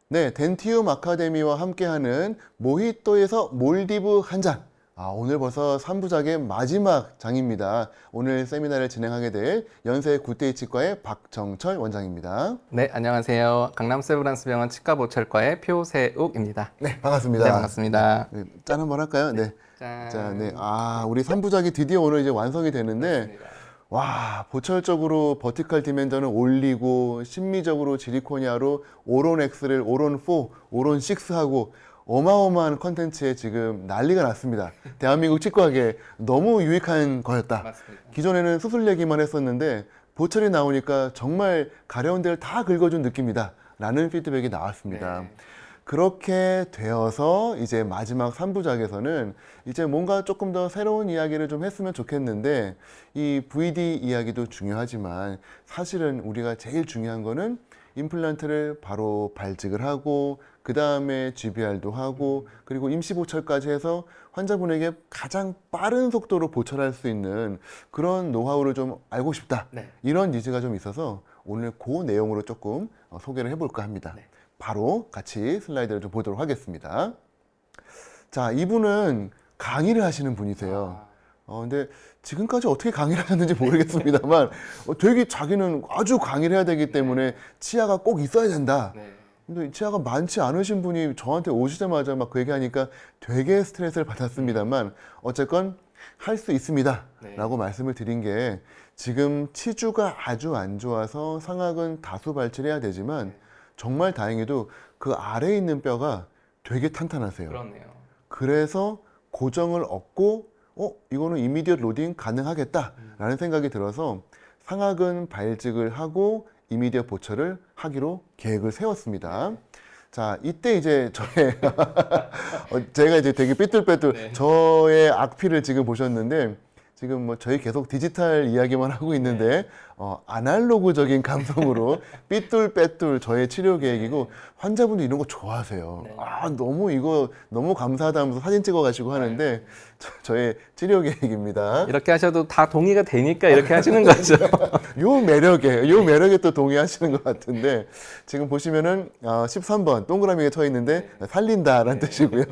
네, 덴티움 아카데미와 함께하는 모히또에서 몰디브 한 잔. 오늘 벌써 3부작의 마지막 장입니다. 오늘 세미나를 진행하게 될 연세 굿데이 치과의 박정철 원장입니다. 네, 안녕하세요. 강남 세브란스병원 치과보철과의 표세욱입니다. 네, 반갑습니다. 네, 반갑습니다. 네, 짠 한번 할까요? 네. 짠. 자, 네. 우리 3부작이 드디어 오늘 이제 완성이 되는데, 맞습니다. 와, 보철적으로 버티컬 디멘전을 올리고, 심미적으로 지리코니아로 오론 X를 오론 4, 오론 6 하고, 어마어마한 컨텐츠에 지금 난리가 났습니다. 대한민국 치과계 너무 유익한 거였다. 맞습니다. 기존에는 수술 얘기만 했었는데, 보철이 나오니까 정말 가려운 데를 다 긁어준 느낌이다. 라는 피드백이 나왔습니다. 네. 그렇게 되어서 이제 마지막 3부작에서는 이제 뭔가 조금 더 새로운 이야기를 좀 했으면 좋겠는데, 이 VD 이야기도 중요하지만 사실은 우리가 제일 중요한 거는 임플란트를 바로 발직을 하고 그 다음에 GBR도 하고 그리고 임시보철까지 해서 환자분에게 가장 빠른 속도로 보철할 수 있는 그런 노하우를 좀 알고 싶다. 네. 이런 니즈가 좀 있어서 오늘 그 내용으로 조금 소개를 해볼까 합니다. 네. 바로 같이 슬라이드를 좀 보도록 하겠습니다. 자, 이분은 강의를 하시는 분이세요. 근데 지금까지 어떻게 강의를 하셨는지 모르겠습니다만 되게 자기는 아주 강의를 해야 되기 때문에 치아가 꼭 있어야 된다. 네. 근데 치아가 많지 않으신 분이 저한테 오시자마자 막 그 얘기하니까 되게 스트레스를 받았습니다만 어쨌건 할 수 있습니다. 네. 라고 말씀을 드린 게 지금 치주가 아주 안 좋아서 상악은 다수 발치해야 되지만 정말 다행히도 그 아래에 있는 뼈가 되게 탄탄하세요. 그렇네요. 그래서 고정을 얻고 이거는 이미디엇 로딩 가능하겠다라는 생각이 들어서 상악은 발직을 하고 이미디엇 보철을 하기로 계획을 세웠습니다. 자, 이때 이제 저의 제가 이제 되게 삐뚤빼뚤 네. 저의 악필을 지금 보셨는데 지금 뭐 저희 계속 디지털 이야기만 하고 있는데 아날로그적인 감성으로 삐뚤빼뚤 저의 치료 계획이고 환자분들 이런 거 좋아하세요. 네. 너무 이거 너무 감사하다 하면서 사진 찍어 가시고 하는데 저의 치료 계획입니다. 이렇게 하셔도 다 동의가 되니까 이렇게 하시는 거죠. 요 매력에 또 동의하시는 것 같은데 지금 보시면은 13번 동그라미가 쳐 있는데 살린다라는 뜻이고요.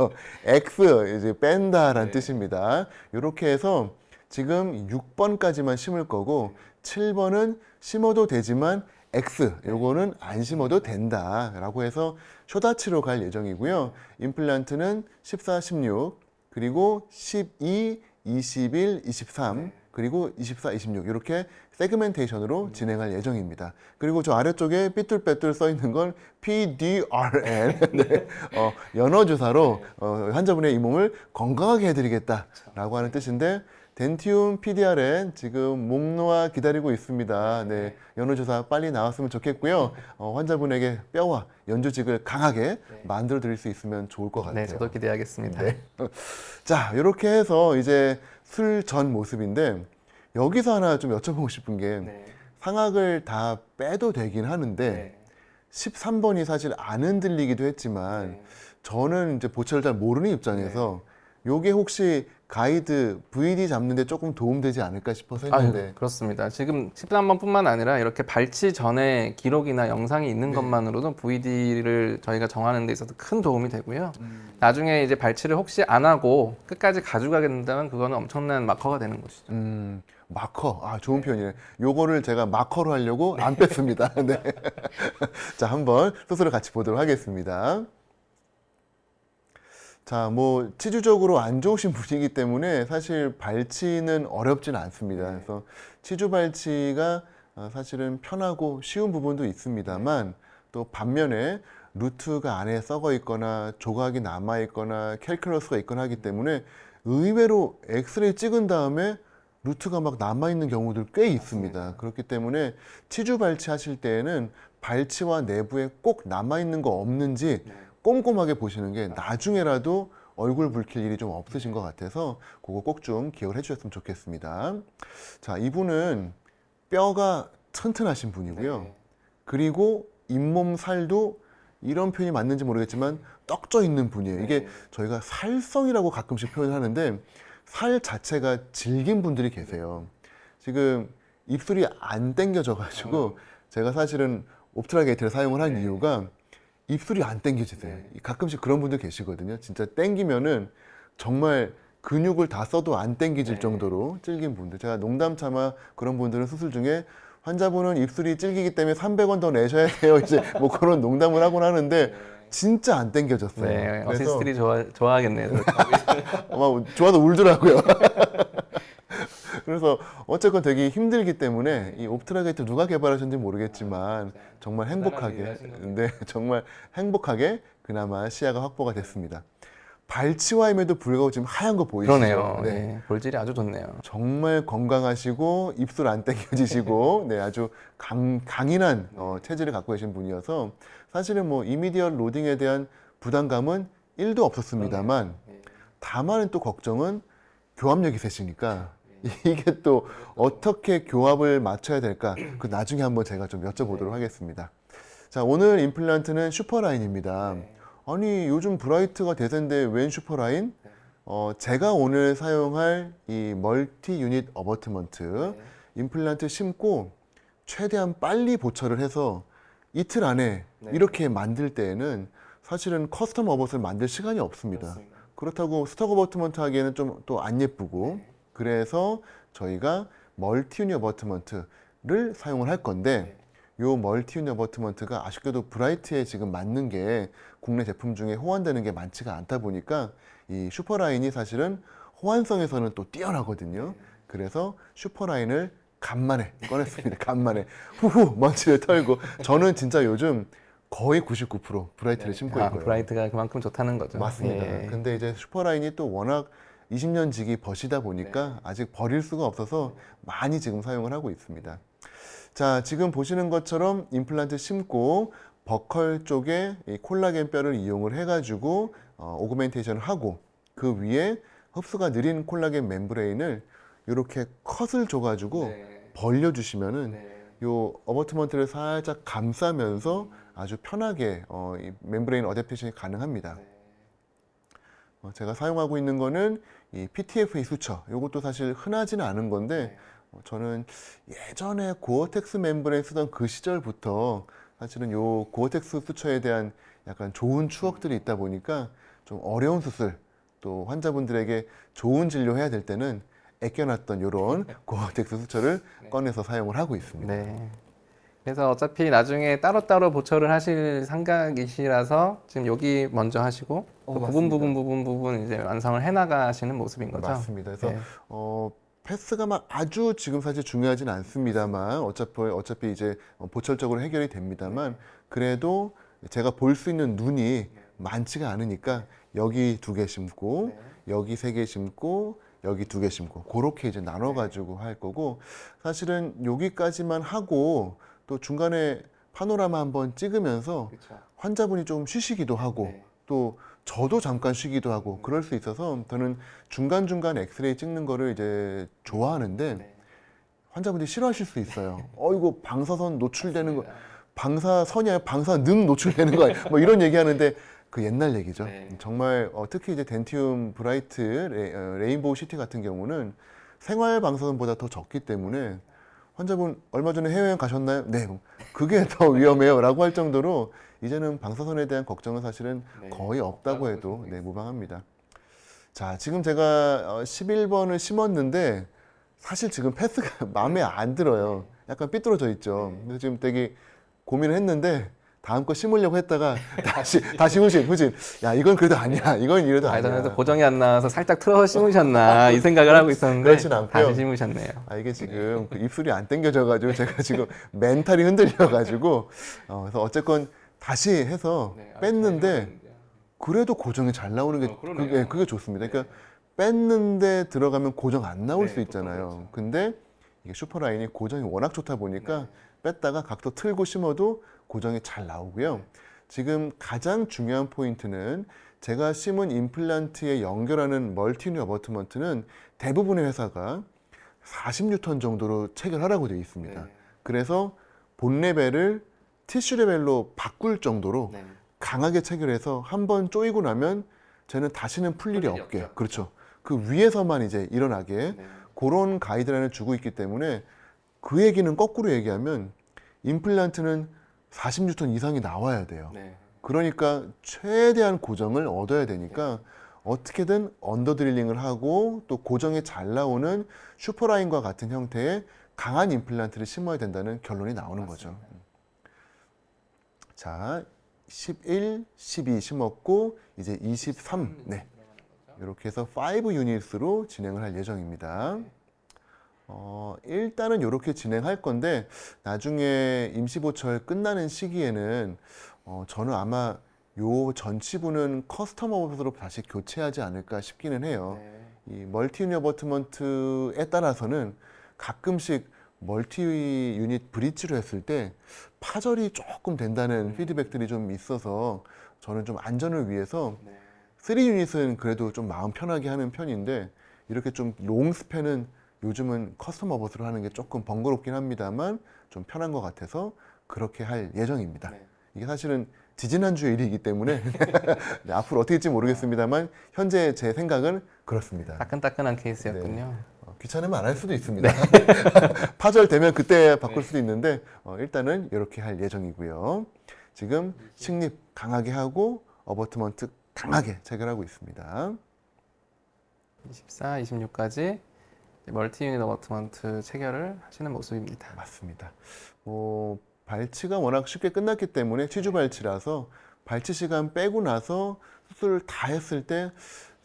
X 이제 뺀다라는 뜻입니다. 이렇게 해서 지금 6번까지만 심을 거고 7번은 심어도 되지만 X 요거는 안 심어도 된다라고 해서 쇼다치로 갈 예정이고요. 임플란트는 14, 16 그리고 12, 21, 23 그리고 24, 26 이렇게 세그멘테이션으로 진행할 예정입니다. 그리고 저 아래쪽에 삐뚤빼뚤 써 있는 건 PDRN 네. 연어 주사로 환자분의 이 몸을 건강하게 해드리겠다라고 하는 뜻인데 덴티움 PDRN 지금 목 놓아 기다리고 있습니다. 네, 연어 주사 빨리 나왔으면 좋겠고요. 환자분에게 뼈와 연조직을 강하게 만들어 드릴 수 있으면 좋을 것 같아요. 네, 저도 기대하겠습니다. 네. 자, 이렇게 해서 이제 술 전 모습인데 여기서 하나 좀 여쭤보고 싶은 게 네. 상악을 다 빼도 되긴 하는데 네. 13번이 사실 안 흔들리기도 했지만 네. 저는 이제 보철을 잘 모르는 입장에서 요게 혹시 가이드 VD 잡는데 조금 도움되지 않을까 싶어서 했는데 그렇습니다. 지금 13번뿐만 아니라 이렇게 발치 전에 기록이나 영상이 있는 것만으로도 VD를 저희가 정하는 데 있어서 큰 도움이 되고요. 나중에 이제 발치를 혹시 안 하고 끝까지 가져가게 된다면 그거는 엄청난 마커가 되는 것이죠. 마커. 좋은 표현이네. 요거를 제가 마커로 하려고 안 뺐습니다. 네. 자, 한번 수술을 같이 보도록 하겠습니다. 자, 뭐 치주적으로 안 좋으신 분이기 때문에 사실 발치는 어렵진 않습니다. 그래서 치주 발치가 사실은 편하고 쉬운 부분도 있습니다만 또 반면에 루트가 안에 썩어 있거나 조각이 남아 있거나 캘큘러스가 있거나 하기 때문에 의외로 엑스레이 찍은 다음에 루트가 막 남아 있는 경우들 꽤 있습니다. 그렇기 때문에 치주 발치 하실 때에는 발치와 내부에 꼭 남아 있는 거 없는지 꼼꼼하게 보시는 게 나중에라도 얼굴 붉힐 일이 좀 없으신 것 같아서 그거 꼭 좀 기억을 해주셨으면 좋겠습니다. 자, 이분은 뼈가 튼튼하신 분이고요. 그리고 잇몸 살도 이런 표현이 맞는지 모르겠지만 떡져 있는 분이에요. 이게 저희가 살성이라고 가끔씩 표현을 하는데 살 자체가 질긴 분들이 계세요. 지금 입술이 안 당겨져 가지고 제가 사실은 옵트라 게이트를 사용을 한 이유가 입술이 안 당겨지세요. 가끔씩 그런 분들 계시거든요. 진짜 당기면은 정말 근육을 다 써도 안 당겨질 정도로 찔긴 분들. 제가 농담 삼아 그런 분들은 수술 중에 환자분은 입술이 찔기기 때문에 300원 더 내셔야 돼요. 이제 뭐 그런 농담을 하곤 하는데 진짜 안 당겨졌어요. 네, 그래서 어시스트리 좋아하겠네요. 아마 좋아서 울더라고요. 그래서 어쨌건 되게 힘들기 때문에 이 옵트라게이트 누가 개발하셨는지 모르겠지만 정말 행복하게, 네, 정말 행복하게 그나마 시야가 확보가 됐습니다. 발치와임에도 불구하고 지금 하얀 거 보이시죠? 그러네요. 네. 네, 볼질이 아주 좋네요. 정말 건강하시고 입술 안 당겨지시고 네, 아주 강인한 체질을 갖고 계신 분이어서 사실은 뭐 이미디얼 로딩에 대한 부담감은 1도 없었습니다만 다만 또 걱정은 교합력이 세시니까 이게 또 어떻게 교합을 맞춰야 될까 그 나중에 한번 제가 좀 여쭤보도록 하겠습니다. 자, 오늘 임플란트는 슈퍼라인입니다. 아니 요즘 브라이트가 대세인데 웬 슈퍼라인? 제가 오늘 사용할 이 멀티 유닛 어버트먼트 임플란트 심고 최대한 빨리 보철을 해서 이틀 안에 이렇게 만들 때에는 사실은 커스텀 어버트를 만들 시간이 없습니다. 그렇다고 스톡 어버트먼트 하기에는 좀 또 안 예쁘고 그래서 저희가 멀티 유닛 어버트먼트를 사용을 할 건데 요 멀티 유닛 어버트먼트가 아쉽게도 브라이트에 지금 맞는 게 국내 제품 중에 호환되는 게 많지가 않다 보니까 이 슈퍼라인이 사실은 호환성에서는 또 뛰어나거든요. 그래서 슈퍼라인을 간만에 꺼냈습니다. 간만에 후후 먼지를 털고 저는 진짜 요즘 거의 99% 브라이트를 심고 있고요. 브라이트가 그만큼 좋다는 거죠. 맞습니다. 예. 근데 이제 슈퍼라인이 또 워낙 20년 지기 벗이다 보니까 아직 버릴 수가 없어서 많이 지금 사용을 하고 있습니다. 자, 지금 보시는 것처럼 임플란트 심고 버컬 쪽에 이 콜라겐 뼈를 이용을 해가지고 오그멘테이션을 하고 그 위에 흡수가 느린 콜라겐 멤브레인을 이렇게 컷을 줘가지고 벌려주시면은 요 어버트먼트를 살짝 감싸면서 아주 편하게 이 멤브레인 어댑테이션이 가능합니다. 제가 사용하고 있는 거는 이 PTFE 수처. 이것도 사실 흔하지는 않은 건데 저는 예전에 고어텍스 멤브레인 쓰던 그 시절부터 사실은 요 고어텍스 수처에 대한 약간 좋은 추억들이 있다 보니까 좀 어려운 수술 또 환자분들에게 좋은 진료해야 될 때는 아껴놨던 요런 고어텍스 수처를 꺼내서 사용을 하고 있습니다. 네. 그래서 어차피 나중에 따로따로 보철을 하실 생각이시라서 지금 여기 먼저 하시고 또 부분 이제 완성을 해나가시는 모습인 거죠. 맞습니다. 그래서 네. 패스가 막 아주 지금 사실 중요하진 않습니다만 어차피 이제 보철적으로 해결이 됩니다만 그래도 제가 볼 수 있는 눈이 많지가 않으니까 여기 2개 심고 여기 3개 심고 여기 2개 심고 그렇게 이제 나눠 가지고 할 거고 사실은 여기까지만 하고 또 중간에 파노라마 한번 찍으면서 환자분이 좀 쉬시기도 하고 또 저도 잠깐 쉬기도 하고 그럴 수 있어서 저는 중간중간 엑스레이 찍는 거를 이제 좋아하는데 환자분들이 싫어하실 수 있어요. 이거 방사선 노출되는 거, 방사선이 아니라 방사능 노출되는 거 아니야? 뭐 이런 얘기하는데 그 옛날 얘기죠. 정말 특히 이제 덴티움 브라이트 레인보우 시티 같은 경우는 생활 방사선보다 더 적기 때문에 환자분 얼마 전에 해외여행 가셨나요? 네, 그게 더 위험해요 라고 할 정도로 이제는 방사선에 대한 걱정은 사실은 거의 없다고 해도 무방합니다. 자, 지금 제가 11번을 심었는데 사실 지금 패스가 마음에 안 들어요. 약간 삐뚤어져 있죠. 그래서 지금 되게 고민을 했는데 다음 거 심으려고 했다가 다시 후진. 야, 이건 그래도 아니야. 이건 이래도 아니야. 예전에도 고정이 안 나와서 살짝 틀어 심으셨나 이 생각을 하고 있었는데 그렇진 않고요. 다시 심으셨네요. 이게 지금 그 입술이 안 당겨져가지고 제가 지금 멘탈이 흔들려가지고 그래서 어쨌건 다시 해서 뺐는데 그래도 고정이 잘 나오는 게 그게 좋습니다. 그러니까 뺐는데 들어가면 고정 안 나올 수 있잖아요. 근데 이게 슈퍼라인이 고정이 워낙 좋다 보니까 뺐다가 각도 틀고 심어도 고정이 잘 나오고요. 지금 가장 중요한 포인트는 제가 심은 임플란트에 연결하는 멀티뉴 어버트먼트는 대부분의 회사가 40뉴턴 정도로 체결하라고 되어 있습니다. 그래서 본 레벨을 티슈 레벨로 바꿀 정도로 강하게 체결해서 한번 쪼이고 나면 쟤는 다시는 풀 일이 없게. 그렇죠. 그 위에서만 이제 일어나게 그런 가이드라인을 주고 있기 때문에 그 얘기는 거꾸로 얘기하면 임플란트는 40뉴턴 이상이 나와야 돼요. 그러니까 최대한 고정을 얻어야 되니까 어떻게든 언더 드릴링을 하고 또 고정이 잘 나오는 슈퍼라인과 같은 형태의 강한 임플란트를 심어야 된다는 결론이 나오는 거죠. 자, 11, 12 심었고 이제 23, 네. 이렇게 해서 5 유닛으로 진행을 할 예정입니다. 일단은 이렇게 진행할 건데 나중에 임시보철 끝나는 시기에는 저는 아마 요 전치부는 커스텀 어버트로 다시 교체하지 않을까 싶기는 해요. 이 멀티 유닛 어버트먼트에 따라서는 가끔씩 멀티 유닛 브릿지로 했을 때 파절이 조금 된다는 피드백들이 좀 있어서 저는 좀 안전을 위해서 3 유닛은 그래도 좀 마음 편하게 하는 편인데 이렇게 좀 롱 스팬은 요즘은 커스텀 어버트로 하는 게 조금 번거롭긴 합니다만 좀 편한 것 같아서 그렇게 할 예정입니다. 이게 사실은 지지난주의 일이기 때문에 네, 앞으로 어떻게 될지 모르겠습니다만 현재 제 생각은 그렇습니다. 따끈따끈한 케이스였군요. 귀찮으면 안 할 수도 있습니다. 파절 되면 그때 바꿀 수도 있는데 일단은 이렇게 할 예정이고요. 지금 식립 강하게 하고 어버트먼트 강하게 체결하고 있습니다. 24, 26까지 멀티 유닛 어버트먼트 체결을 하시는 모습입니다. 맞습니다. 발치가 워낙 쉽게 끝났기 때문에 취주 발치라서 발치 시간 빼고 나서 수술을 다 했을 때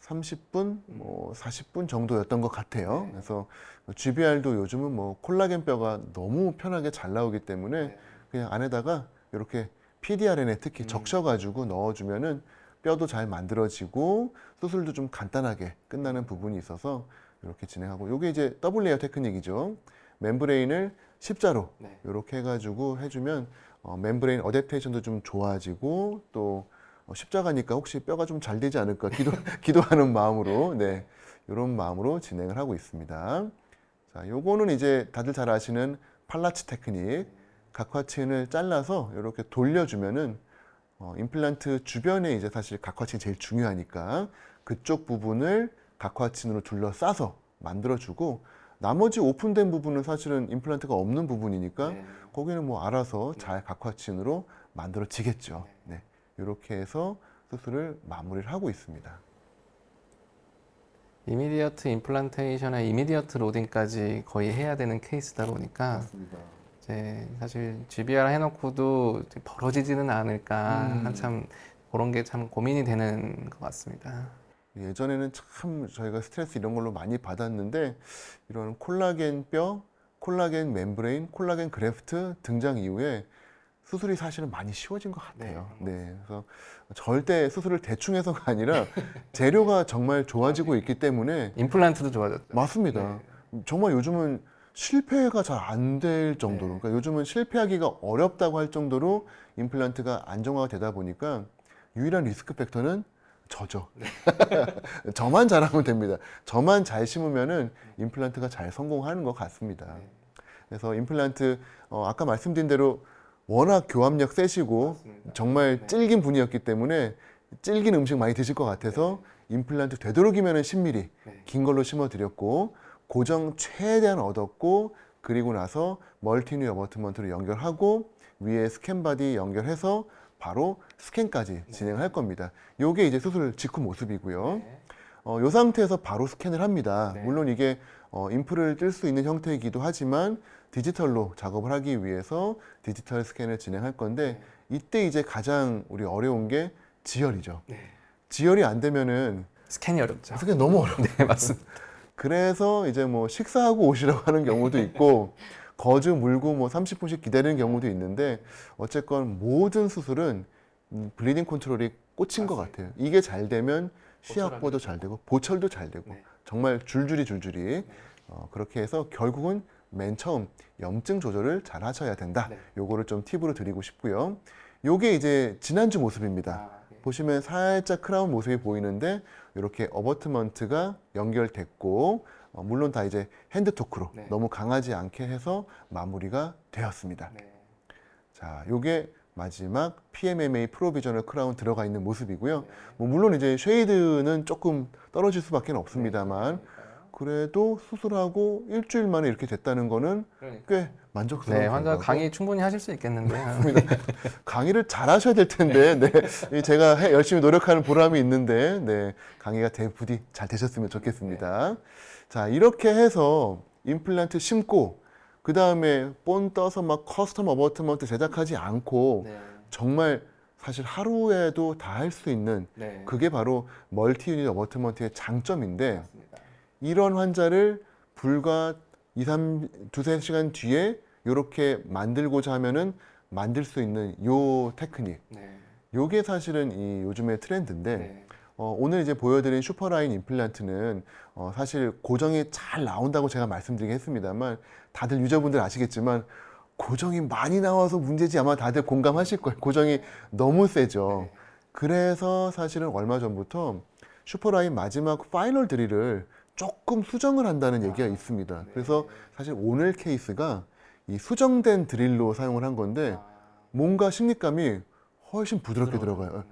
30분, 40분 정도였던 것 같아요. 그래서 GBR도 요즘은 콜라겐 뼈가 너무 편하게 잘 나오기 때문에 그냥 안에다가 이렇게 PDRN에 특히 적셔가지고 넣어주면은 뼈도 잘 만들어지고 수술도 좀 간단하게 끝나는 부분이 있어서 이렇게 진행하고 요게 이제 더블 레이어 테크닉이죠. 멤브레인을 십자로 이렇게 해가지고 해주면 멤브레인 어댑테이션도 좀 좋아지고 또 십자가니까 혹시 뼈가 좀 잘 되지 않을까 기도하는 마음으로 이런 마음으로 진행을 하고 있습니다. 자, 요거는 이제 다들 잘 아시는 팔라치 테크닉. 각화층을 잘라서 이렇게 돌려주면은 임플란트 주변에 이제 사실 각화층이 제일 중요하니까 그쪽 부분을 각화층으로 둘러싸서 만들어주고 나머지 오픈된 부분은 사실은 임플란트가 없는 부분이니까 거기는 알아서 잘 각화층으로 만들어지겠죠. 이렇게 해서 수술을 마무리를 하고 있습니다. 이미디어트 임플란테이션에 이미디어트 로딩까지 거의 해야 되는 케이스다 보니까 맞습니다. 이제 사실 GBR 해놓고도 벌어지지는 않을까 한참 그런 게 참 고민이 되는 것 같습니다. 예전에는 참 저희가 스트레스 이런 걸로 많이 받았는데 이런 콜라겐 뼈, 콜라겐 멤브레인, 콜라겐 그래프트 등장 이후에 수술이 사실은 많이 쉬워진 것 같아요. 그래서 절대 수술을 대충 해서가 아니라 재료가 정말 좋아지고 있기 때문에 임플란트도 좋아졌죠. 맞습니다. 정말 요즘은 실패가 잘 안 될 정도로, 그러니까 요즘은 실패하기가 어렵다고 할 정도로 임플란트가 안정화가 되다 보니까 유일한 리스크 팩터는 저죠. 저만 잘하면 됩니다. 저만 잘 심으면은 임플란트가 잘 성공하는 것 같습니다. 그래서 임플란트 아까 말씀드린 대로 워낙 교합력 세시고 정말 질긴 분이었기 때문에 질긴 음식 많이 드실 것 같아서 임플란트 되도록이면 10mm 긴 걸로 심어드렸고 고정 최대한 얻었고 그리고 나서 멀티뉴 어버트먼트로 연결하고 위에 스캔 바디 연결해서 바로 스캔까지 진행할 겁니다. 요게 이제 수술 직후 모습이고요. 이 상태에서 바로 스캔을 합니다. 물론 이게 인프를 뜰 수 있는 형태이기도 하지만 디지털로 작업을 하기 위해서 디지털 스캔을 진행할 건데 이때 이제 가장 우리 어려운 게 지혈이죠. 지혈이 안 되면은 스캔이 어렵죠. 스캔 너무 어려워요. 네, 맞습니다. 그래서 이제 식사하고 오시라고 하는 경우도 있고 거즈 물고 30분씩 기다리는 경우도 있는데 어쨌건 모든 수술은 블리딩 컨트롤이 꽂힌 것 같아요. 이게 잘 되면 시약보도 잘 되고 보철도 잘 되고 정말 줄줄이 그렇게 해서 결국은 맨 처음 염증 조절을 잘 하셔야 된다. 요거를 좀 팁으로 드리고 싶고요. 요게 이제 지난주 모습입니다. 보시면 살짝 크라운 모습이 보이는데 이렇게 어버트먼트가 연결됐고 물론 다 이제 핸드 토크로 너무 강하지 않게 해서 마무리가 되었습니다. 자, 요게 마지막 PMMA 프로비저널 크라운 들어가 있는 모습이고요. 물론 이제 쉐이드는 조금 떨어질 수밖에 없습니다만 그래도 수술하고 일주일 만에 이렇게 됐다는 거는 그러니까. 꽤 만족스러운 네, 환자 결과고. 강의 충분히 하실 수 있겠는데요. 강의를 잘 하셔야 될 텐데, 네. 제가 열심히 노력하는 보람이 있는데, 네. 강의가 부디 잘 되셨으면 좋겠습니다. 자, 이렇게 해서 임플란트 심고, 그 다음에 본 떠서 막 커스텀 어버트먼트 제작하지 않고, 네. 정말 사실 하루에도 다 할 수 있는, 네. 그게 바로 멀티 유닛 어버트먼트의 장점인데, 맞습니다. 이런 환자를 불과 2, 3시간 뒤에 이렇게 만들고자 하면은 만들 수 있는 요 테크닉. 네. 요게 사실은 이 요즘의 트렌드인데, 네. 오늘 이제 보여드린 슈퍼라인 임플란트는 사실 고정이 잘 나온다고 제가 말씀드리긴 했습니다만, 다들 유저분들 아시겠지만, 고정이 많이 나와서 문제지 아마 다들 공감하실 거예요. 고정이 너무 세죠. 네. 그래서 사실은 얼마 전부터 슈퍼라인 마지막 파이널 드릴을 조금 수정을 한다는 얘기가 있습니다. 네. 그래서 사실 오늘 케이스가 이 수정된 드릴로 사용을 한 건데 뭔가 식립감이 훨씬 부드럽게 들어가요.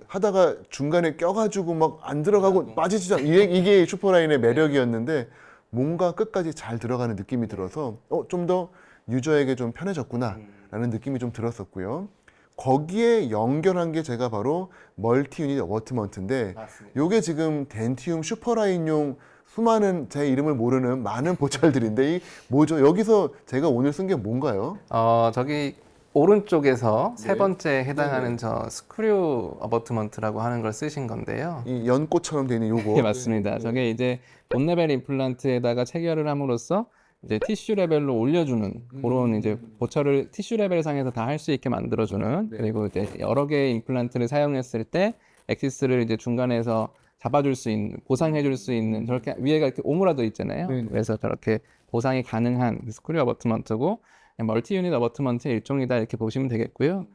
하다가 중간에 껴가지고 막 안 들어가고 빠지지 않 이게 슈퍼라인의 매력이었는데 뭔가 끝까지 잘 들어가는 느낌이 들어서 좀 더 유저에게 좀 편해졌구나라는 느낌이 좀 들었었고요. 거기에 연결한 게 제가 바로 멀티 유닛 어버트먼트인데 맞습니다. 요게 지금 덴티움 슈퍼라인용 수많은 제 이름을 모르는 많은 보철들인데 이 뭐죠? 여기서 제가 오늘 쓴 게 뭔가요? 저기 오른쪽에서 네. 세 번째 해당하는 네네. 저 스크류 어버트먼트라고 하는 걸 쓰신 건데요. 이 연꽃처럼 되어 있는 요거. 네, 맞습니다. 저게 이제 본 레벨 임플란트에다가 체결을 함으로써 이제 티슈 레벨로 올려주는 그런 이제 보철을 티슈 레벨 상에서 다 할 수 있게 만들어주는, 그리고 이제 여러 개의 임플란트를 사용했을 때 엑시스를 이제 중간에서 잡아줄 수 있는, 보상해줄 수 있는, 저렇게 위에가 이렇게 오므라져 있잖아요. 네네. 그래서 저렇게 보상이 가능한 스크류 어버트먼트고 멀티 유닛 어버트먼트의 일종이다 이렇게 보시면 되겠고요.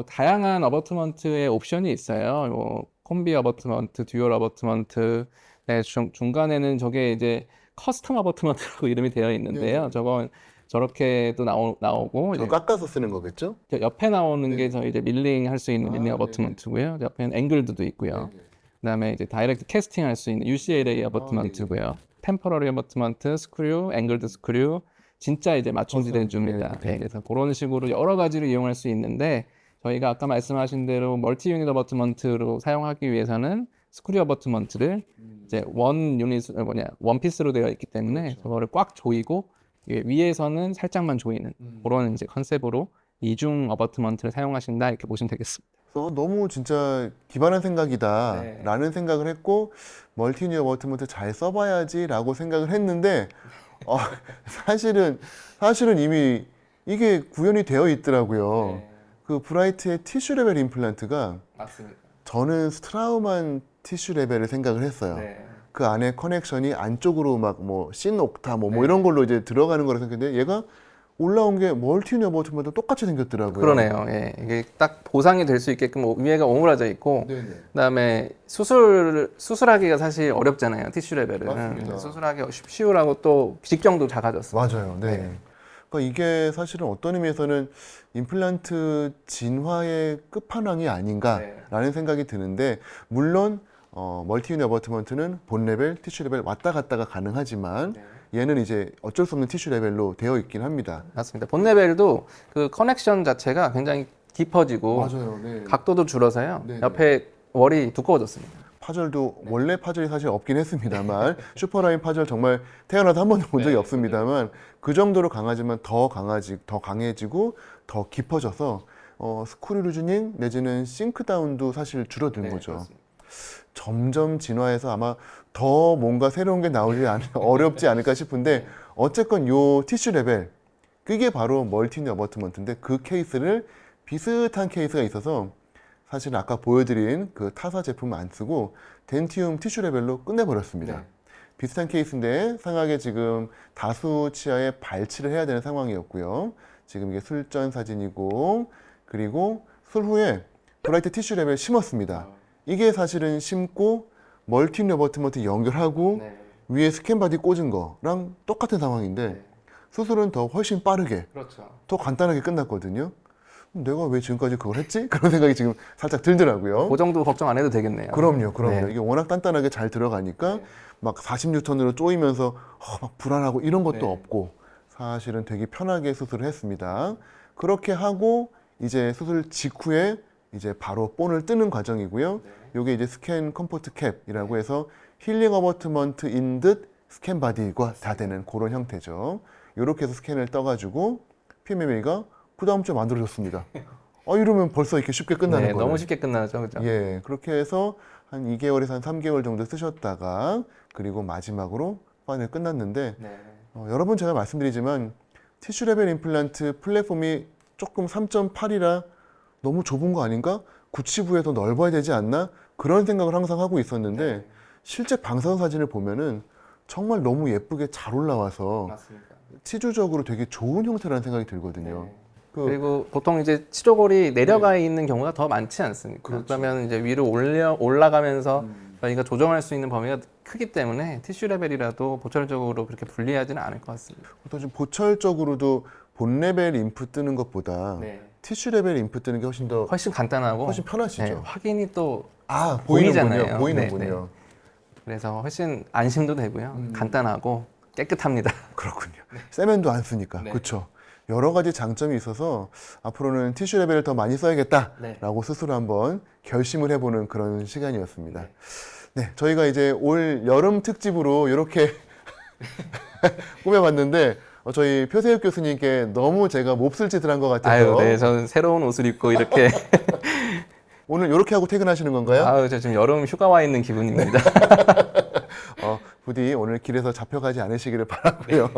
다양한 어버트먼트의 옵션이 있어요. 콤비 어버트먼트, 듀얼 어버트먼트, 네, 중간에는 저게 이제 커스텀 어버트먼트라고 이름이 되어 있는데요. 네네. 저건 저렇게도 나오고 저 이제 깎아서 쓰는 거겠죠? 저 옆에 나오는 네. 게 저 이제 밀링 할 수 있는 밀링 네네. 어버트먼트고요. 옆에는 앵글드도 있고요. 그다음에 이제 다이렉트 캐스팅 할 수 있는 UCLA 어버트먼트고요. 템퍼러리 어버트먼트, 스크류, 앵글드 스크류, 진짜 이제 맞춤지대 줍니다. 네, 그래서 그런 식으로 여러 가지로 이용할 수 있는데 저희가 아까 말씀하신 대로 멀티 유닛 어버트먼트로 사용하기 위해서는 스크류 어버트먼트를 이제 원 피스로 되어 있기 때문에 그렇죠. 저거를 꽉 조이고 위에서는 살짝만 조이는 그런 이제 컨셉으로 이중 어버트먼트를 사용하신다 이렇게 보시면 되겠습니다. 그래서 너무 진짜 기발한 생각이다라는 생각을 했고 멀티 유닛 어버트먼트 잘 써봐야지라고 생각을 했는데 사실은 이미 이게 구현이 되어 있더라고요. 그 브라이트의 티슈 레벨 임플란트가 맞습니다. 저는 스트라우만 티슈 레벨을 생각을 했어요. 그 안에 커넥션이 안쪽으로 막 뭐 신옥타 뭐 이런 걸로 이제 들어가는 거라 생각했는데 얘가 올라온 게 멀티 유닛 어버트먼트 똑같이 생겼더라고요. 그러네요. 예, 이게 딱 보상이 될 수 있게끔 위에가 오므라져 있고, 그다음에 수술하기가 사실 어렵잖아요. 티슈 레벨은. 맞습니다. 수술하기 쉬우라고 또 직경도 작아졌어요. 맞아요. 네. 그러니까 이게 사실은 어떤 의미에서는 임플란트 진화의 끝판왕이 아닌가라는 생각이 드는데 물론 멀티 유닛 어버트먼트는 본 레벨, 티슈 레벨 왔다 갔다가 가능하지만 얘는 이제 어쩔 수 없는 티슈 레벨로 되어 있긴 합니다. 맞습니다. 본 레벨도 그 커넥션 자체가 굉장히 깊어지고 맞아요. 네. 각도도 줄어서요. 네, 옆에 월이 두꺼워졌습니다. 파절도 원래 파절이 사실 없긴 했습니다만 슈퍼라인 파절 정말 태어나서 한 번도 본 적이 없습니다만 그 정도로 강하지만 더 강해지고 더 깊어져서 스크류 루즈닝 내지는 싱크 다운도 사실 줄어든 거죠. 그렇습니다. 점점 진화해서 아마 더 뭔가 새로운 게 나오지 어렵지 않을까 싶은데 어쨌건 요 티슈 레벨 그게 바로 멀티 유닛 어버트먼트인데 그 케이스를 비슷한 케이스가 있어서 사실 아까 보여드린 그 타사 제품을 안 쓰고 덴티움 티슈 레벨로 끝내버렸습니다. 비슷한 케이스인데 상하게 지금 다수 치아에 발치를 해야 되는 상황이었고요. 지금 이게 술전 사진이고 그리고 술 후에 브라이트 티슈 레벨 심었습니다. 이게 사실은 심고 멀티 유닛 어버트먼트 연결하고 위에 스캔 바디 꽂은 거랑 똑같은 상황인데 수술은 더 훨씬 빠르게 그렇죠. 더 간단하게 끝났거든요. 내가 왜 지금까지 그걸 했지? 그런 생각이 지금 살짝 들더라고요. 그 정도 걱정 안 해도 되겠네요. 그럼요. 네. 이게 워낙 단단하게 잘 들어가니까 막 40N으로 조이면서 막 불안하고 이런 것도 네. 없고 사실은 되게 편하게 수술을 했습니다. 그렇게 하고 이제 수술 직후에 이제 바로 본을 뜨는 과정이고요. 요게 이제 스캔 컴포트 캡이라고 해서 힐링 어버트먼트 인 듯 스캔 바디가 다 되는 그런 형태죠. 이렇게 해서 스캔을 떠가지고 PMMA가 그 다음 주에 만들어졌습니다. 이러면 벌써 이렇게 쉽게 끝나는 네, 거예요. 너무 쉽게 끝나죠, 그죠? 예, 그렇게 해서 한 2개월에서 한 3개월 정도 쓰셨다가 그리고 마지막으로 파이널 끝났는데 네. 여러 번 제가 말씀드리지만 티슈 레벨 임플란트 플랫폼이 조금 3.8이라 너무 좁은 거 아닌가? 구치부에 더 넓어야 되지 않나? 그런 생각을 항상 하고 있었는데 실제 방사선 사진을 보면은 정말 너무 예쁘게 잘 올라와서 맞습니다. 치주적으로 되게 좋은 형태라는 생각이 들거든요. 네. 그 그리고 보통 이제 치조골이 내려가 있는 경우가 더 많지 않습니까? 그렇죠. 그러면 이제 위로 올라가면서 저희가 조정할 수 있는 범위가 크기 때문에 티슈 레벨이라도 보철적으로 그렇게 불리하지는 않을 것 같습니다. 보통 좀 보철적으로도 본 레벨 인풋 뜨는 것보다 티슈 레벨 인풋 뜨는 게 훨씬 더 훨씬 간단하고 훨씬 편하시죠. 네, 확인이 또 보이는군요. 보이잖아요. 보이는군요. 그래서 훨씬 안심도 되고요. 간단하고 깨끗합니다. 그렇군요. 세면도 안 쓰니까. 네. 그렇죠. 여러 가지 장점이 있어서 앞으로는 티슈 레벨을 더 많이 써야겠다라고 스스로 한번 결심을 해보는 그런 시간이었습니다. 네, 저희가 이제 올 여름 특집으로 이렇게 꾸며봤는데 저희 표세혁 교수님께 너무 제가 몹쓸 짓을 한 것 같아서 네, 저는 새로운 옷을 입고 이렇게 오늘 이렇게 하고 퇴근하시는 건가요? 저 지금 여름 휴가 와 있는 기분입니다. 부디 오늘 길에서 잡혀가지 않으시기를 바라고요.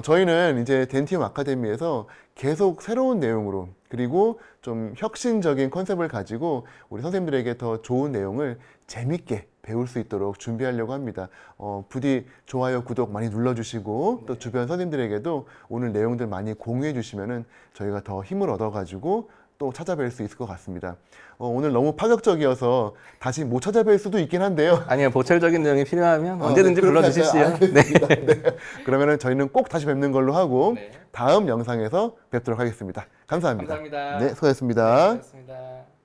저희는 이제 덴티움 아카데미에서 계속 새로운 내용으로 그리고 좀 혁신적인 컨셉을 가지고 우리 선생님들에게 더 좋은 내용을 재밌게 배울 수 있도록 준비하려고 합니다. 부디 좋아요, 구독 많이 눌러주시고 또 주변 선생님들에게도 오늘 내용들 많이 공유해 주시면은 저희가 더 힘을 얻어가지고 또 찾아뵐 수 있을 것 같습니다. 오늘 너무 파격적이어서 다시 못 찾아뵐 수도 있긴 한데요. 아니요, 보철적인 내용이 필요하면 언제든지 불러주십시오. 알겠습니다. 네. 그러면은 저희는 꼭 다시 뵙는 걸로 하고 다음 영상에서 뵙도록 하겠습니다. 감사합니다. 감사합니다. 네, 수고하셨습니다. 수고하셨습니다.